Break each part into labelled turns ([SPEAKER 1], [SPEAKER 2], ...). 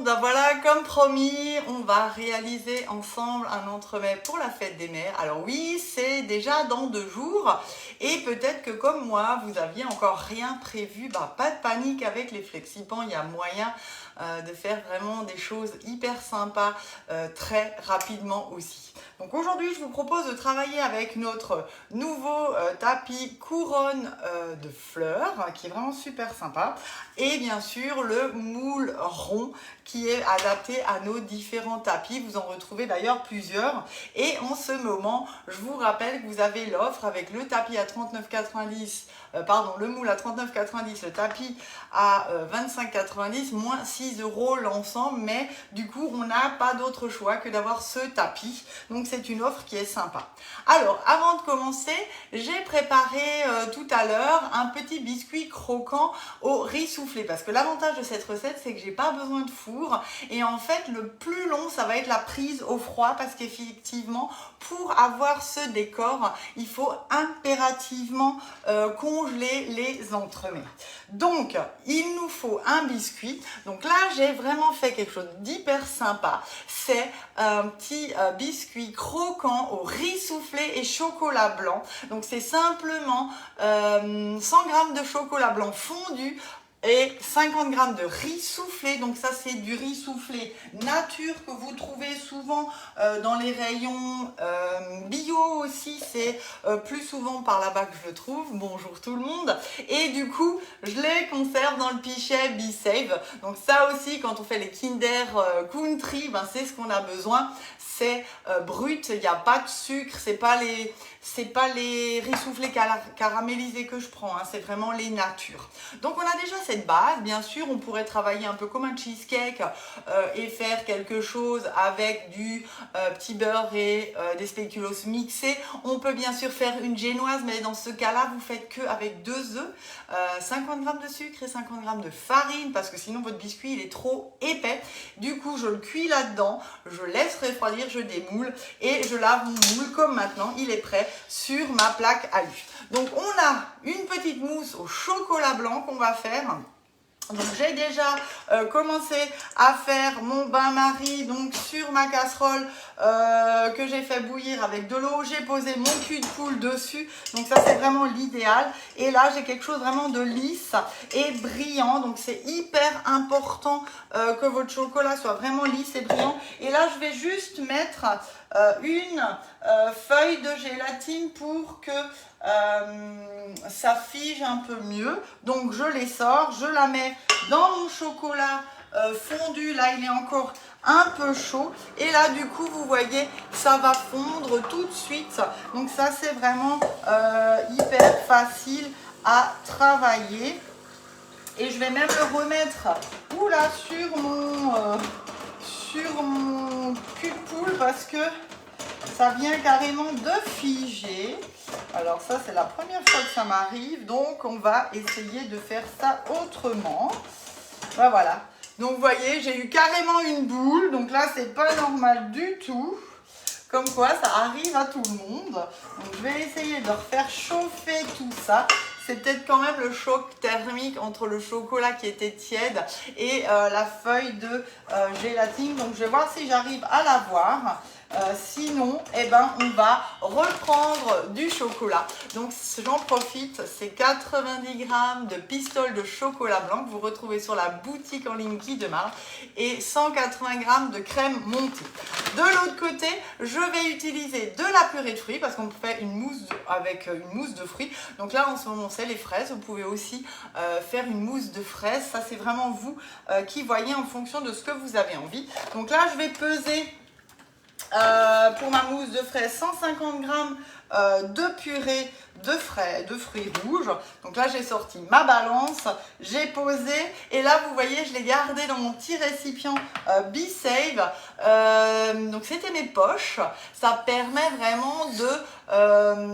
[SPEAKER 1] monde, voilà, comme promis, on va réaliser ensemble un entremets pour la fête des mères. Alors oui, c'est déjà dans 2 jours et peut-être que comme moi, vous aviez encore rien prévu, pas de panique avec les FlexiPans, il y a moyen de faire vraiment des choses hyper sympas très rapidement aussi. Donc aujourd'hui, je vous propose de travailler avec notre nouveau tapis couronne de fleurs qui est vraiment super sympa et bien sûr le moule rond qui est adapté à nos différents tapis. Vous en retrouvez d'ailleurs plusieurs et en ce moment, je vous rappelle que vous avez l'offre avec le tapis à 39,90 le moule à 39,90, le tapis à 25,90, moins 6 € l'ensemble, mais du coup, on n'a pas d'autre choix que d'avoir ce tapis. Donc, c'est une offre qui est sympa. Alors, avant de commencer, j'ai préparé tout à l'heure un petit biscuit croquant au riz soufflé. Parce que l'avantage de cette recette, c'est que j'ai pas besoin de four. Et en fait, le plus long, ça va être la prise au froid parce qu'effectivement, pour avoir ce décor, il faut impérativement congeler les entremets. Donc, il nous faut un biscuit. Donc là, j'ai vraiment fait quelque chose d'hyper sympa. C'est un petit biscuit croquant au riz soufflé et chocolat blanc. Donc, c'est simplement 100 g de chocolat blanc fondu et 50 g de riz soufflé. Donc ça, c'est du riz soufflé nature que vous trouvez souvent dans les rayons bio aussi. C'est plus souvent par là-bas que je le trouve. Bonjour tout le monde. Et du coup, je les conserve dans le pichet Be Save. Donc ça aussi, quand on fait les Kinder Country, c'est ce qu'on a besoin. C'est brut, il n'y a pas de sucre, c'est pas les riz soufflés caramélisés que je prends, c'est vraiment les natures. Donc on a déjà cette base, bien sûr, on pourrait travailler un peu comme un cheesecake et faire quelque chose avec du petit beurre et des spéculoos mixés. On peut bien sûr faire une génoise, mais dans ce cas-là, vous faites que avec 2 œufs, 50 g de sucre et 50 g de farine, parce que sinon votre biscuit il est trop épais. Du coup, je le cuis là-dedans, je laisse refroidir, je démoule et je lave mon moule comme maintenant, il est prêt sur ma plaque alu. Donc on a une petite mousse au chocolat blanc qu'on va faire. Donc j'ai déjà commencé à faire mon bain-marie donc sur ma casserole que j'ai fait bouillir avec de l'eau. J'ai posé mon cul de poule dessus. Donc ça c'est vraiment l'idéal. Et là j'ai quelque chose vraiment de lisse et brillant. Donc c'est hyper important que votre chocolat soit vraiment lisse et brillant. Et là je vais juste mettre une feuille de gélatine pour que ça fige un peu mieux. Donc je les sors, je la mets dans mon chocolat fondu. Là il est encore un peu chaud et là du coup vous voyez ça va fondre tout de suite. Donc ça c'est vraiment hyper facile à travailler et je vais même le remettre sur mon cul de poule parce que ça vient carrément de figer. Alors ça c'est la première fois que ça m'arrive, donc on va essayer de faire ça autrement. Voilà, donc vous voyez j'ai eu carrément une boule, donc là c'est pas normal du tout. Comme quoi ça arrive à tout le monde. Donc je vais essayer de refaire chauffer tout ça. C'est peut-être quand même le choc thermique entre le chocolat qui était tiède et la feuille de gélatine. Donc je vais voir si j'arrive à l'avoir. Sinon, on va reprendre du chocolat. Donc j'en profite, c'est 90 g de pistoles de chocolat blanc que vous retrouvez sur la boutique en ligne Guy de Marle et 180 g de crème montée. De l'autre côté, je vais utiliser de la purée de fruits parce qu'on fait une mousse avec une mousse de fruits. Donc là en ce moment c'est les fraises. Vous pouvez aussi faire une mousse de fraises. Ça c'est vraiment vous qui voyez en fonction de ce que vous avez envie. Donc là je vais peser pour ma mousse de fraises 150 g de purée de fruits rouges. Donc là j'ai sorti ma balance, j'ai posé et là vous voyez je l'ai gardé dans mon petit récipient Be Save. Donc c'était mes poches, ça permet vraiment de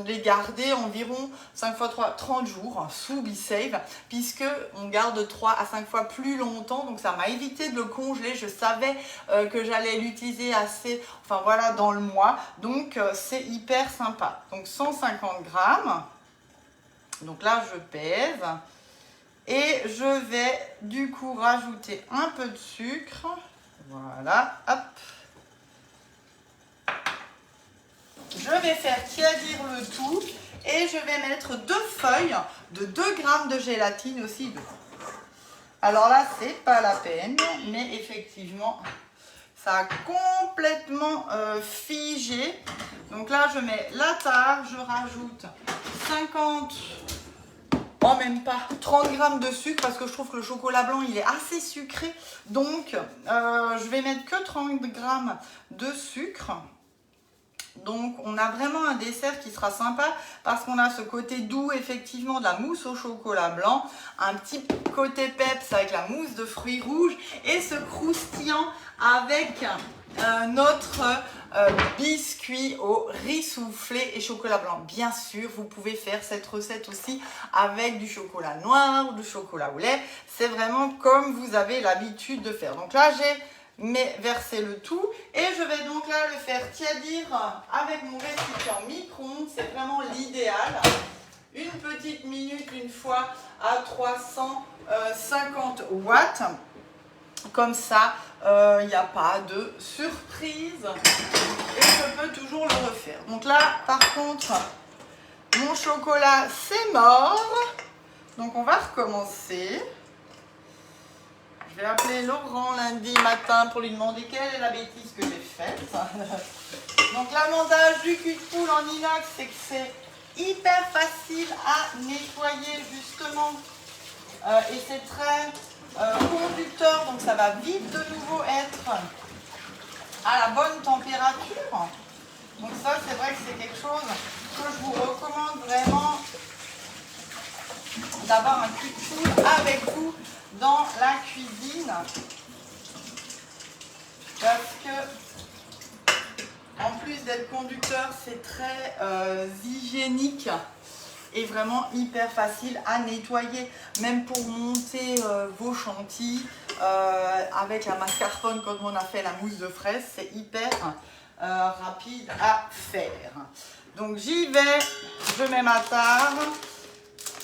[SPEAKER 1] les garder environ 5 x 3, 30 jours sous Be Save puisque on garde 3 à 5 fois plus longtemps. Donc ça m'a évité de le congeler, je savais que j'allais l'utiliser assez, dans le mois. Donc c'est hyper sympa. Donc 150 g. Donc là je pèse et je vais du coup rajouter un peu de sucre. Voilà, hop. Je vais faire tiédir le tout et je vais mettre 2 feuilles de 2 grammes de gélatine aussi dedans. Alors là, c'est pas la peine, mais effectivement, ça a complètement figé. Donc là, je mets la tare, je rajoute 50, oh même pas, 30 grammes de sucre parce que je trouve que le chocolat blanc, il est assez sucré. Donc, je vais mettre que 30 grammes de sucre. Donc, on a vraiment un dessert qui sera sympa parce qu'on a ce côté doux, effectivement, de la mousse au chocolat blanc, un petit côté peps avec la mousse de fruits rouges et ce croustillant avec notre biscuit au riz soufflé et chocolat blanc. Bien sûr, vous pouvez faire cette recette aussi avec du chocolat noir ou du chocolat au lait. C'est vraiment comme vous avez l'habitude de faire. Donc là, j'ai verser le tout et je vais donc là le faire tiédir avec mon récipient micro-ondes. C'est vraiment l'idéal. Une petite minute une fois à 350 watts. Comme ça, il n'y a pas de surprise et je peux toujours le refaire. Donc là, par contre, mon chocolat, c'est mort. Donc on va recommencer. Je vais appeler Laurent lundi matin pour lui demander quelle est la bêtise que j'ai faite. Donc l'avantage du cul de poule en inox, c'est que c'est hyper facile à nettoyer justement. Et c'est très conducteur, donc ça va vite de nouveau être à la bonne température. Donc ça, c'est vrai que c'est quelque chose que je vous recommande vraiment d'avoir un cul de poule avec vous dans la cuisine parce que en plus d'être conducteur, c'est très hygiénique et vraiment hyper facile à nettoyer, même pour monter vos chantilly avec la mascarpone comme on a fait la mousse de fraise, c'est hyper rapide à faire. Donc j'y vais, je mets ma tare.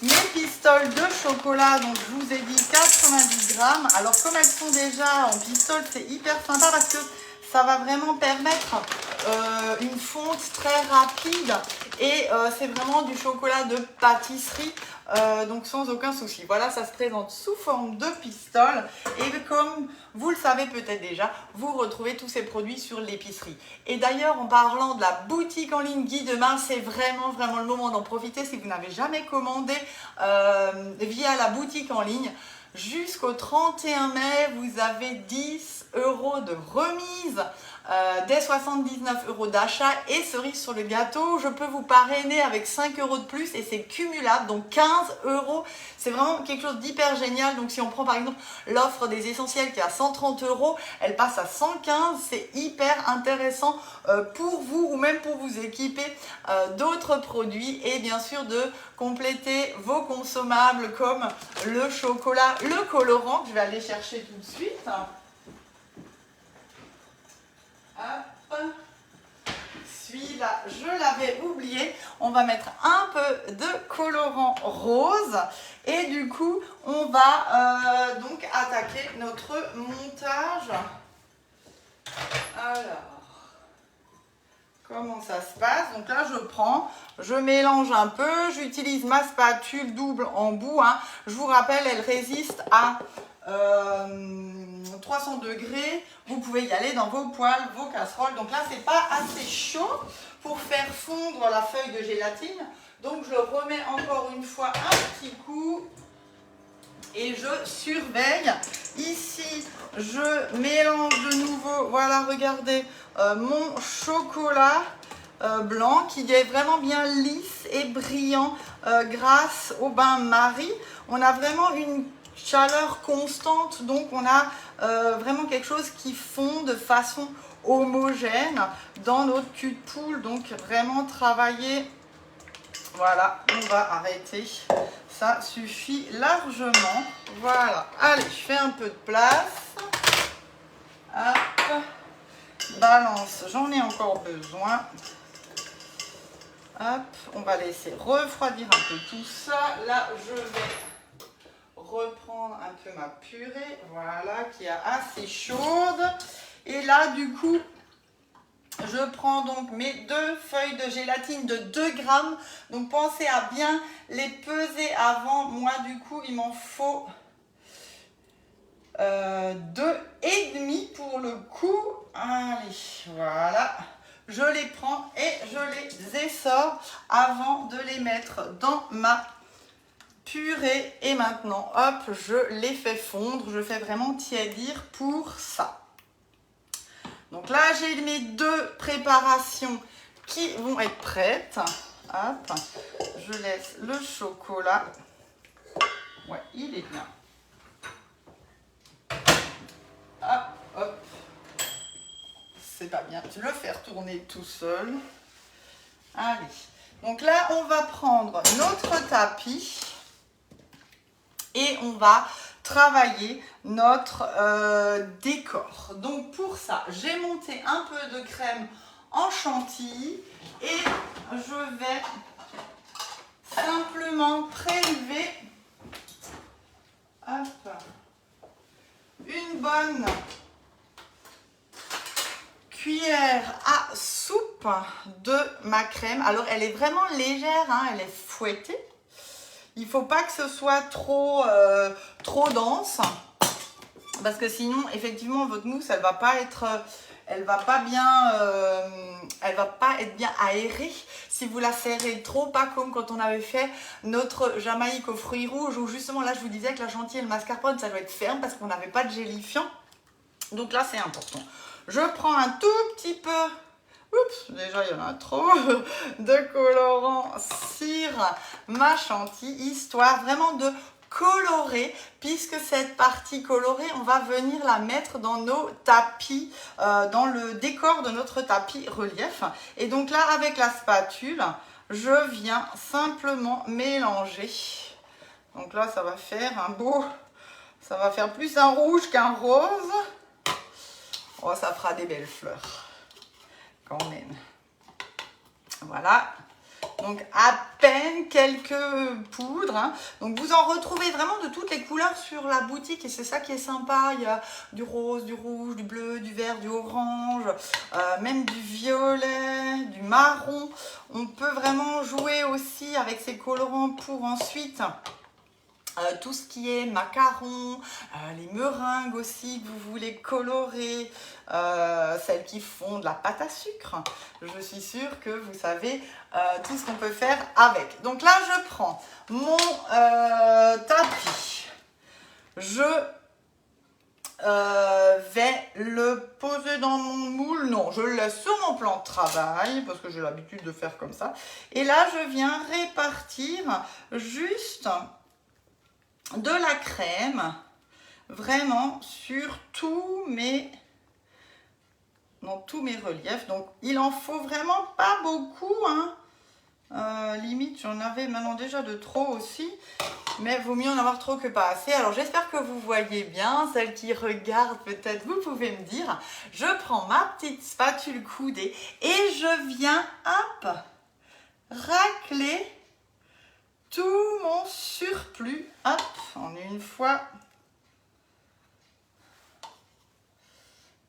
[SPEAKER 1] Mes pistoles de chocolat, donc je vous ai dit 90 grammes. Alors comme elles sont déjà en pistole, c'est hyper sympa parce que ça va vraiment permettre une fonte très rapide et c'est vraiment du chocolat de pâtisserie, donc sans aucun souci. Voilà, ça se présente sous forme de pistole et comme vous le savez peut-être déjà, vous retrouvez tous ces produits sur l'épicerie. Et d'ailleurs, en parlant de la boutique en ligne Guy Demain, c'est vraiment le moment d'en profiter si vous n'avez jamais commandé via la boutique en ligne. Jusqu'au 31 mai, vous avez 10 € de remise, des 79 € d'achat et cerise sur le gâteau. Je peux vous parrainer avec 5 € de plus et c'est cumulable, donc 15 €. C'est vraiment quelque chose d'hyper génial. Donc si on prend par exemple l'offre des essentiels qui est à 130 €, elle passe à 115 €. C'est hyper intéressant pour vous ou même pour vous équiper d'autres produits et bien sûr de compléter vos consommables comme le chocolat, le colorant que je vais aller chercher tout de suite. Hop. Celui-là, je l'avais oublié. On va mettre un peu de colorant rose et du coup, on va donc attaquer notre montage. Alors, comment ça se passe? Donc là, je mélange un peu. J'utilise ma spatule double en bout. Je vous rappelle, elle résiste à 300 degrés. Vous pouvez y aller dans vos poêles, vos casseroles. Donc là, c'est pas assez chaud pour faire fondre la feuille de gélatine. Donc je remets encore une fois un petit coup et je surveille. Ici, je mélange de nouveau. Voilà, regardez mon chocolat blanc qui est vraiment bien lisse et brillant grâce au bain-marie. On a vraiment une chaleur constante, donc on a vraiment quelque chose qui fond de façon homogène dans notre cul de poule. Donc vraiment travailler. Voilà, on va arrêter. Ça suffit largement. Voilà. Allez, je fais un peu de place. Hop. Balance, j'en ai encore besoin. Hop, on va laisser refroidir un peu tout ça. Là, je vais reprendre un peu ma purée, voilà, qui est assez chaude. Et là, du coup, je prends donc mes 2 feuilles de gélatine de 2 grammes. Donc, pensez à bien les peser avant. Moi, du coup, il m'en faut 2,5 pour le coup. Allez, voilà. Je les prends et je les essore avant de les mettre dans ma purée. Et maintenant, hop, je les fais fondre. Je fais vraiment tiédir pour ça. Donc là, j'ai mes 2 préparations qui vont être prêtes. Hop, je laisse le chocolat. Ouais, il est bien. Hop, hop. C'est pas bien de le faire tourner tout seul. Allez. Donc là, on va prendre notre tapis et on va travailler notre décor. Donc pour ça, j'ai monté un peu de crème en chantilly et je vais simplement prélever une bonne cuillère à soupe de ma crème. Alors elle est vraiment légère, hein, elle est fouettée. Il ne faut pas que ce soit trop dense parce que sinon effectivement votre mousse elle va pas être bien aérée si vous la serrez trop, pas comme quand on avait fait notre Jamaïque aux fruits rouges où justement là je vous disais que la chantilly et le mascarpone ça doit être ferme parce qu'on n'avait pas de gélifiant. Donc là c'est important. Je prends un tout petit peu, oups, déjà il y en a trop, de colorant sur ma chantilly, histoire vraiment de colorer, puisque cette partie colorée, on va venir la mettre dans nos tapis, dans le décor de notre tapis relief. Et donc là, avec la spatule, je viens simplement mélanger. Donc là, ça va faire ça va faire plus un rouge qu'un rose. Oh, ça fera des belles fleurs, quand même. Voilà. Donc, à peine quelques poudres. Hein. Donc, vous en retrouvez vraiment de toutes les couleurs sur la boutique. Et c'est ça qui est sympa. Il y a du rose, du rouge, du bleu, du vert, du orange, même du violet, du marron. On peut vraiment jouer aussi avec ces colorants pour ensuite... tout ce qui est macarons, les meringues aussi que vous voulez colorer, celles qui font de la pâte à sucre. Je suis sûre que vous savez tout ce qu'on peut faire avec. Donc là, je prends mon tapis. Je vais le poser dans mon moule. Non, je le laisse sur mon plan de travail parce que j'ai l'habitude de faire comme ça. Et là, je viens répartir juste... de la crème vraiment sur dans tous mes reliefs. Donc il en faut vraiment pas beaucoup, hein. Limite j'en avais maintenant déjà de trop aussi, mais vaut mieux en avoir trop que pas assez. Alors j'espère que vous voyez bien. Celles qui regardent peut-être, vous pouvez me dire. Je prends ma petite spatule coudée et je viens hop racler tout mon surplus, hop, en une fois.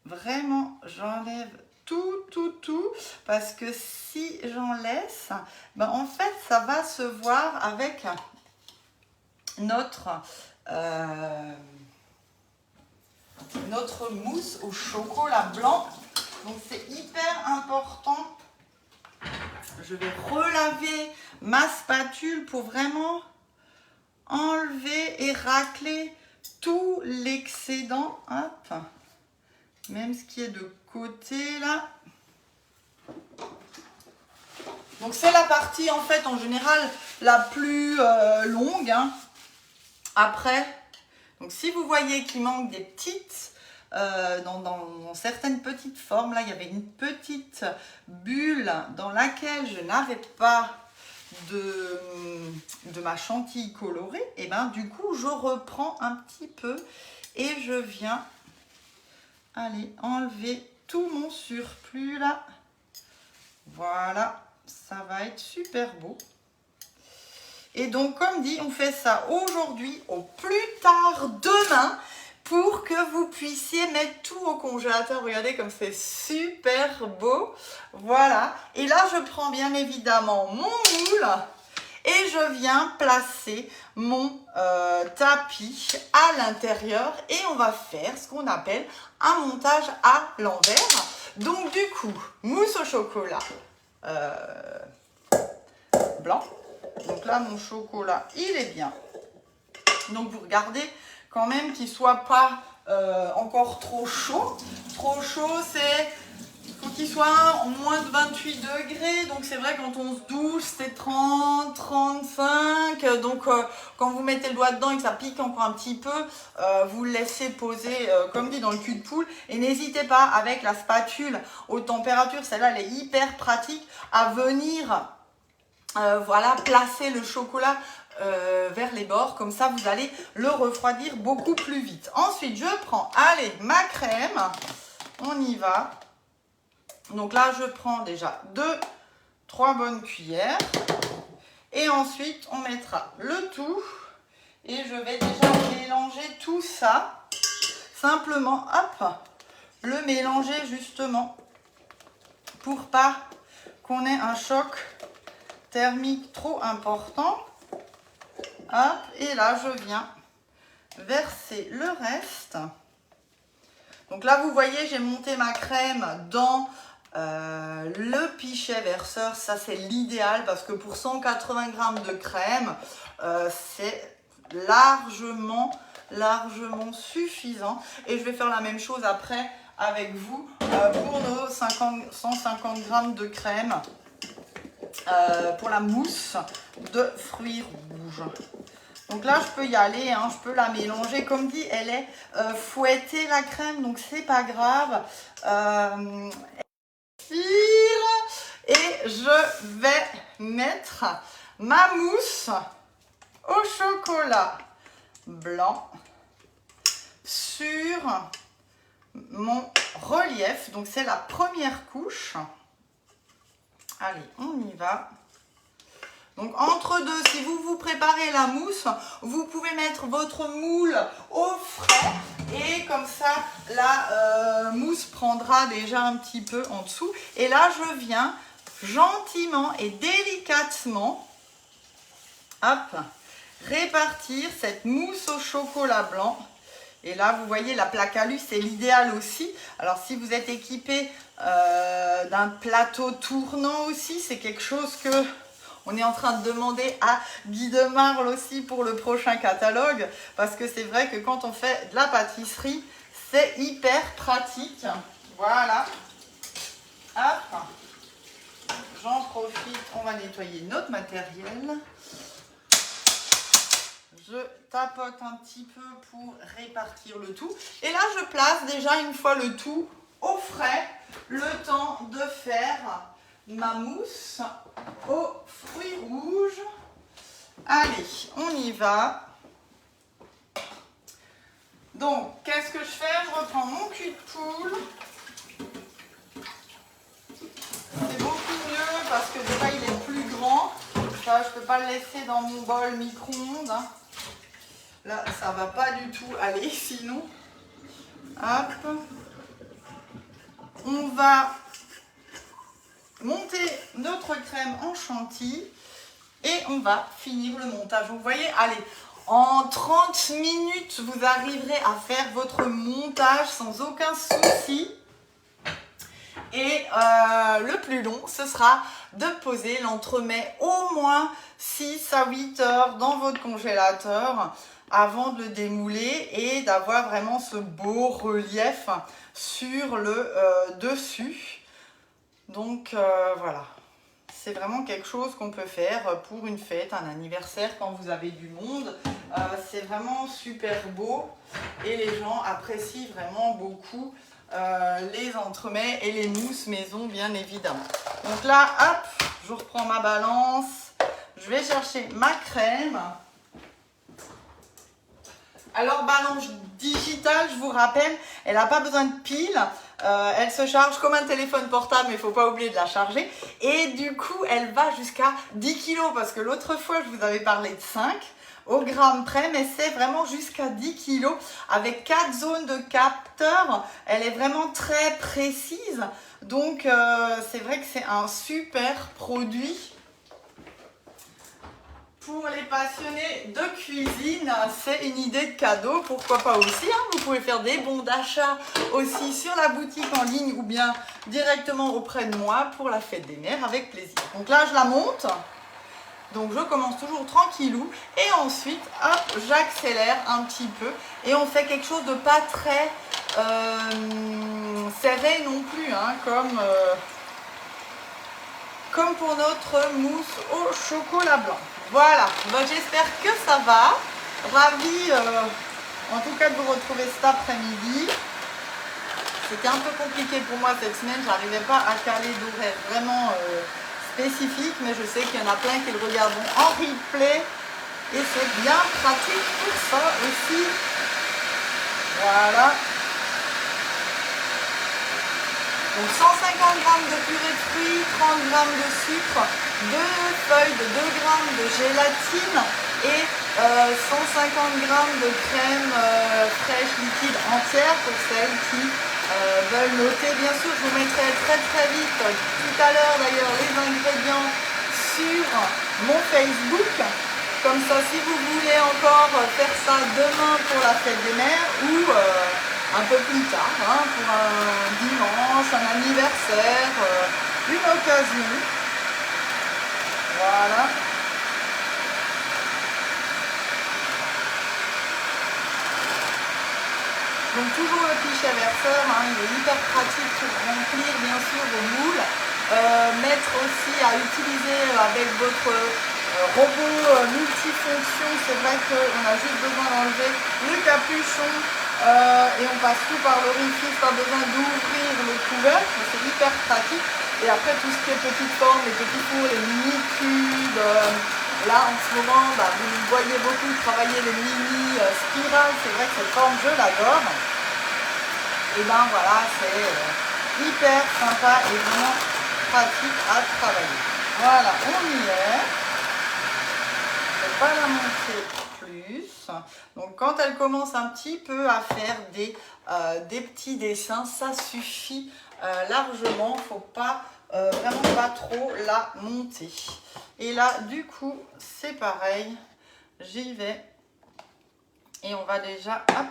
[SPEAKER 1] Vraiment, j'enlève tout, parce que si j'en laisse, ben en fait, ça va se voir avec notre mousse au chocolat blanc. Donc, c'est hyper important. Je vais relaver ma spatule pour vraiment enlever et racler tout l'excédent. Hop. Même ce qui est de côté là. Donc c'est la partie en fait en général la plus longue. Hein. Après, donc si vous voyez qu'il manque des petites... dans certaines petites formes, là il y avait une petite bulle dans laquelle je n'avais pas de ma chantilly colorée, et ben du coup je reprends un petit peu et je viens aller enlever tout mon surplus là. Voilà, ça va être super beau. Et donc, comme dit, on fait ça aujourd'hui, au plus tard demain, pour que vous puissiez mettre tout au congélateur. Regardez comme c'est super beau. Voilà. Et là, je prends bien évidemment mon moule et je viens placer mon tapis à l'intérieur. Et on va faire ce qu'on appelle un montage à l'envers. Donc, du coup, mousse au chocolat blanc. Donc là, mon chocolat, il est bien. Donc, vous regardez quand même qu'il ne soit pas encore trop chaud. Trop chaud, c'est... Il faut qu'il soit en moins de 28 degrés. Donc, c'est vrai, quand on se douche, c'est 30, 35. Donc, quand vous mettez le doigt dedans et que ça pique encore un petit peu, vous le laissez poser, comme dit, dans le cul de poule. Et n'hésitez pas, avec la spatule aux températures, celle-là, elle est hyper pratique, à venir... voilà, placer le chocolat vers les bords, comme ça vous allez le refroidir beaucoup plus vite. Ensuite, je prends, allez, ma crème, on y va. Donc là, je prends déjà 3 bonnes cuillères. Et ensuite, on mettra le tout. Et je vais déjà mélanger tout ça. Simplement, hop, le mélanger justement pour pas qu'on ait un choc thermique trop important. Hop, et là je viens verser le reste. Donc là vous voyez, j'ai monté ma crème dans le pichet verseur. Ça c'est l'idéal parce que pour 180 g de crème, c'est largement suffisant. Et je vais faire la même chose après avec vous pour nos 150 g de crème. Pour la mousse de fruits rouges. Donc là, je peux y aller, hein, je peux la mélanger. Comme dit, elle est fouettée la crème, donc c'est pas grave. Et je vais mettre ma mousse au chocolat blanc sur mon relief. Donc c'est la première couche. Allez, on y va. Donc, entre deux, si vous vous préparez la mousse, vous pouvez mettre votre moule au frais. Et comme ça, la mousse prendra déjà un petit peu en dessous. Et là, je viens gentiment et délicatement, hop, répartir cette mousse au chocolat blanc. Et là, vous voyez, la plaque alu, c'est l'idéal aussi. Alors, si vous êtes équipé d'un plateau tournant aussi, c'est quelque chose que on est en train de demander à Guy de Marle aussi pour le prochain catalogue. Parce que c'est vrai que quand on fait de la pâtisserie, c'est hyper pratique. Voilà. Hop. J'en profite, on va nettoyer notre matériel. Je tapote un petit peu pour répartir le tout. Et là, je place déjà une fois le tout au frais, le temps de faire ma mousse aux fruits rouges. Allez, on y va. Donc, qu'est-ce que je fais? Je reprends mon cul de poule. C'est beaucoup mieux parce que déjà, il est plus grand. Ça, je ne peux pas le laisser dans mon bol micro-ondes. Là, ça va pas du tout aller, sinon. Hop. On va monter notre crème en chantilly et on va finir le montage. Vous voyez, allez, en 30 minutes, vous arriverez à faire votre montage sans aucun souci. Et le plus long, ce sera de poser l'entremets au moins 6 à 8 heures dans votre congélateur avant de le démouler et d'avoir vraiment ce beau relief sur le dessus. Donc voilà, c'est vraiment quelque chose qu'on peut faire pour une fête, un anniversaire, quand vous avez du monde. C'est vraiment super beau et les gens apprécient vraiment beaucoup les entremets et les mousses maison, bien évidemment. Donc là, hop, je reprends ma balance, je vais chercher ma crème. Alors, balance digitale, je vous rappelle, elle n'a pas besoin de pile. Elle se charge comme un téléphone portable, mais il ne faut pas oublier de la charger. Et du coup, elle va jusqu'à 10 kg, parce que l'autre fois, je vous avais parlé de 5 au gramme près, mais c'est vraiment jusqu'à 10 kg avec 4 zones de capteurs. Elle est vraiment très précise. Donc, c'est vrai que c'est un super produit. Pour les passionnés de cuisine, c'est une idée de cadeau, pourquoi pas aussi. Hein. Vous pouvez faire des bons d'achat aussi sur la boutique en ligne ou bien directement auprès de moi pour la fête des mères avec plaisir. Donc là, je la monte. Donc je commence toujours tranquillou et ensuite, hop, j'accélère un petit peu et on fait quelque chose de pas très serré non plus, hein, comme pour notre mousse au chocolat blanc. Voilà, bon, j'espère que ça va. Ravie en tout cas de vous retrouver cet après-midi. C'était un peu compliqué pour moi cette semaine, je n'arrivais pas à caler d'horaire vraiment spécifique, mais je sais qu'il y en a plein qui le regarderont en replay et c'est bien pratique pour ça aussi. Voilà. Donc 150 g de purée de fruits, 30 g de sucre, 2 feuilles de 2 g de gélatine et 150 g de crème fraîche liquide entière pour celles qui veulent noter. Bien sûr, je vous mettrai très vite tout à l'heure d'ailleurs les ingrédients sur mon Facebook. Comme ça, si vous voulez encore faire ça demain pour la fête des mères ou un peu plus tard, hein, pour un dimanche, un anniversaire, une occasion. Voilà. Donc toujours le pichet verseur, hein, il est hyper pratique pour remplir bien sûr vos moules. Mettre aussi à utiliser avec votre robot multifonction, c'est vrai qu'on a juste besoin d'enlever le capuchon et on passe tout par l'orifice, pas besoin d'ouvrir le couvercle, c'est hyper pratique. Et après tout ce qui est petite forme, les petits fours, les mini cubes, là en ce moment vous voyez beaucoup travailler les mini spirales, c'est vrai que cette forme je l'adore. Et ben voilà, c'est hyper sympa et vraiment pratique à travailler. Voilà, on y est. Je ne vais pas la monter plus. Donc quand elle commence un petit peu à faire des petits dessins, ça suffit largement. Il ne faut pas vraiment pas trop la monter. Et là, du coup, c'est pareil. J'y vais. Et on va déjà, hop.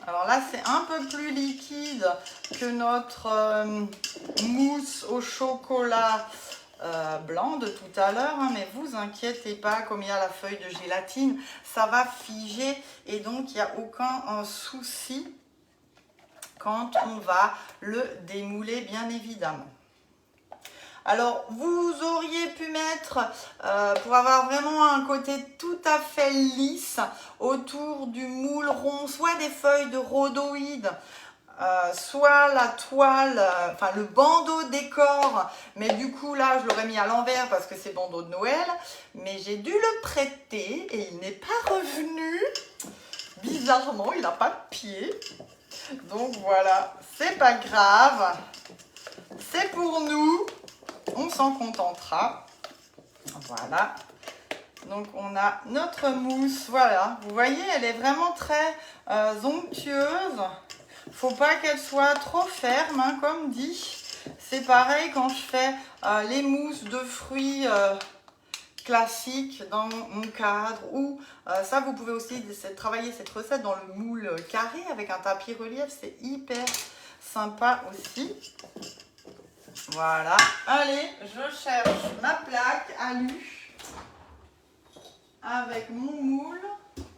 [SPEAKER 1] Alors là, c'est un peu plus liquide que notre mousse au chocolat blanc de tout à l'heure, hein, mais vous inquiétez pas, comme il y a la feuille de gélatine, ça va figer et donc il n'y a aucun souci quand on va le démouler, bien évidemment. Alors, vous auriez pu mettre, pour avoir vraiment un côté tout à fait lisse, autour du moule rond, soit des feuilles de rhodoïde, soit la toile, enfin le bandeau décor, mais du coup là je l'aurais mis à l'envers parce que c'est bandeau de Noël, mais j'ai dû le prêter et il n'est pas revenu. Bizarrement, il n'a pas de pied. Donc voilà, c'est pas grave, c'est pour nous. On s'en contentera. Voilà. Donc on a notre mousse. Voilà. Vous voyez, elle est vraiment très onctueuse. Faut pas qu'elle soit trop ferme, hein, comme dit. C'est pareil quand je fais les mousses de fruits classiques dans mon cadre. Ou ça, vous pouvez aussi travailler cette recette dans le moule carré avec un tapis relief. C'est hyper sympa aussi. Voilà, allez, je cherche ma plaque alu avec mon moule.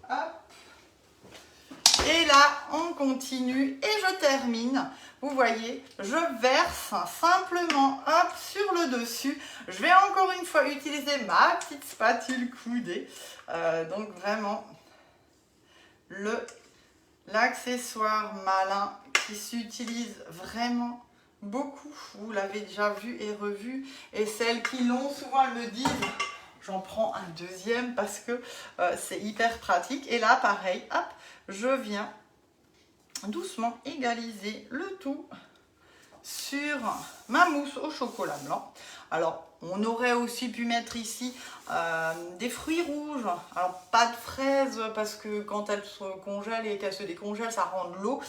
[SPEAKER 1] Hop. Et là, on continue et je termine. Vous voyez, je verse simplement hop, sur le dessus. Je vais encore une fois utiliser ma petite spatule coudée. Donc vraiment, l'accessoire malin qui s'utilise vraiment beaucoup, vous l'avez déjà vu et revu, et celles qui l'ont souvent elles me disent j'en prends un deuxième parce que c'est hyper pratique. Et là pareil, hop, je viens doucement égaliser le tout sur ma mousse au chocolat blanc. Alors, on aurait aussi pu mettre ici des fruits rouges. Alors, pas de fraises parce que quand elles se congèlent et qu'elles se décongèlent, ça rend de l'eau.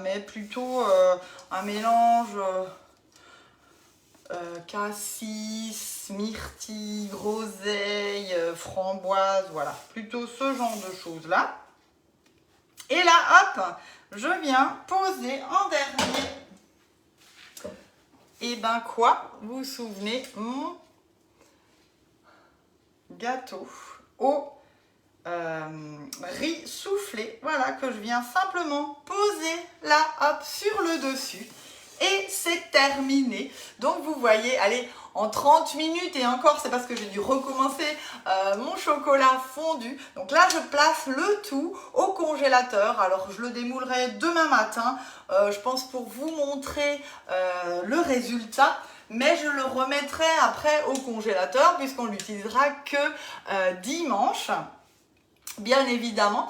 [SPEAKER 1] Mais plutôt un mélange cassis, myrtille, groseille, framboise. Voilà, plutôt ce genre de choses-là. Et là, hop, je viens poser en dernier. Et ben quoi, vous vous souvenez, mon gâteau au riz soufflé, voilà, que je viens simplement poser là, hop, sur le dessus. Et c'est terminé. Donc vous voyez, allez, en 30 minutes, et encore, c'est parce que j'ai dû recommencer mon chocolat fondu. Donc là, je place le tout au congélateur. Alors, je le démoulerai demain matin, je pense, pour vous montrer le résultat. Mais je le remettrai après au congélateur puisqu'on l'utilisera que dimanche. Bien évidemment,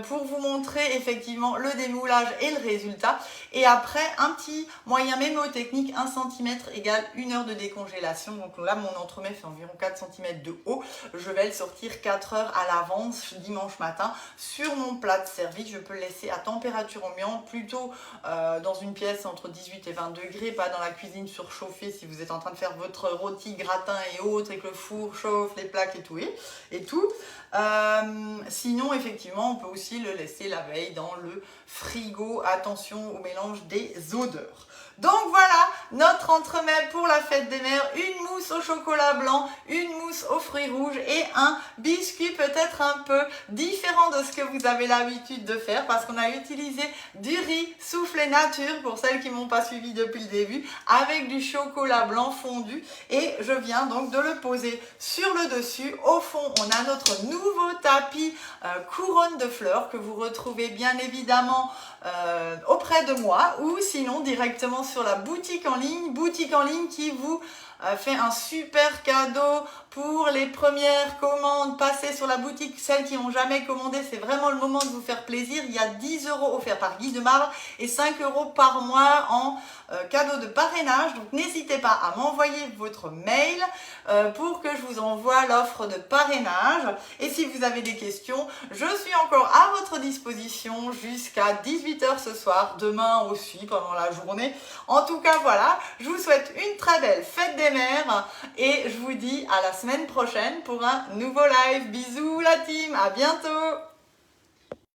[SPEAKER 1] pour vous montrer effectivement le démoulage et le résultat. Et après, un petit moyen mémotechnique, 1 cm égale 1 heure de décongélation. Donc là, mon entremets fait environ 4 cm de haut. Je vais le sortir 4 heures à l'avance dimanche matin sur mon plat de service. Je peux le laisser à température ambiante, plutôt dans une pièce entre 18 et 20 degrés, pas dans la cuisine surchauffée si vous êtes en train de faire votre rôti, gratin et autres et que le four chauffe, les plaques et tout. Sinon, effectivement, on peut aussi le laisser la veille dans le frigo. Attention au mélange des odeurs. Donc voilà, notre entremets pour la fête des mères, une mousse au chocolat blanc, une mousse aux fruits rouges et un biscuit peut-être un peu différent de ce que vous avez l'habitude de faire parce qu'on a utilisé du riz soufflé nature pour celles qui m'ont pas suivi depuis le début avec du chocolat blanc fondu et je viens donc de le poser sur le dessus. Au fond, on a notre nouveau tapis couronne de fleurs que vous retrouvez bien évidemment auprès de moi ou sinon directement sur la boutique en ligne qui vous fait un super cadeau pour les premières commandes. Passez sur la boutique, celles qui n'ont jamais commandé, c'est vraiment le moment de vous faire plaisir. Il y a 10 € offerts par Guy de Marbre et 5 € par mois en cadeau de parrainage. Donc n'hésitez pas à m'envoyer votre mail pour que je vous envoie l'offre de parrainage. Et si vous avez des questions, je suis encore à votre disposition jusqu'à 18 h ce soir, demain aussi pendant la journée. En tout cas, voilà, je vous souhaite une très belle fête des mères et je vous dis à la semaine prochaine pour un nouveau live. Bisous la team, à bientôt.